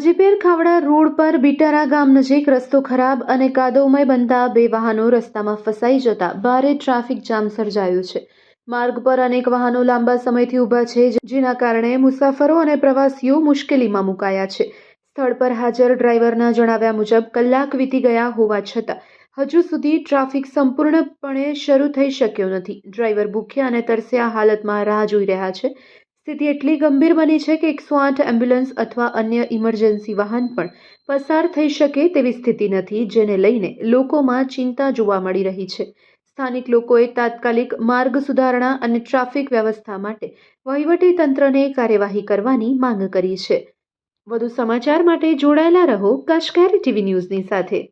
Hajipir Khavda road પર બિટારા ગામ નજીક રસ્તો ખરાબ અને કાદવમય બનતા બે વાહનો રસ્તામાં ફસાઈ જતા ભારે ટ્રાફિક જામ સર્જાયું છે। માર્ગ પર અનેક વાહનો લાંબા સમયથી ઊભા છે, જેના કારણે મુસાફરો અને પ્રવાસીઓ મુશ્કેલીમાં મુકાયા છે। સ્થળ પર હાજર ડ્રાઈવરના જણાવ્યા મુજબ કલાક વીતી ગયા હોવા છતાં હજુ સુધી ટ્રાફિક સંપૂર્ણપણે શરૂ થઈ શક્યો નથી। ડ્રાઈવર ભૂખ્યા અને તરસ્યા હાલતમાં રાહ જોઈ રહ્યા છે। સ્થિતિ એટલી ગંભીર બની છે કે 108 એમ્બ્યુલન્સ અથવા અન્ય ઇમરજન્સી વાહન પણ પસાર થઈ શકે તેવી સ્થિતિ નથી, જેને લઈને લોકોમાં ચિંતા જોવા મળી રહી છે। સ્થાનિક લોકોએ તાત્કાલિક માર્ગ સુધારણા અને ટ્રાફિક વ્યવસ્થા માટે વહીવટી તંત્રને કાર્યવાહી કરવાની માંગ કરી છે। વધુ સમાચાર માટે જોડાયેલા રહો કાશકારી ટીવી ન્યૂઝની સાથે।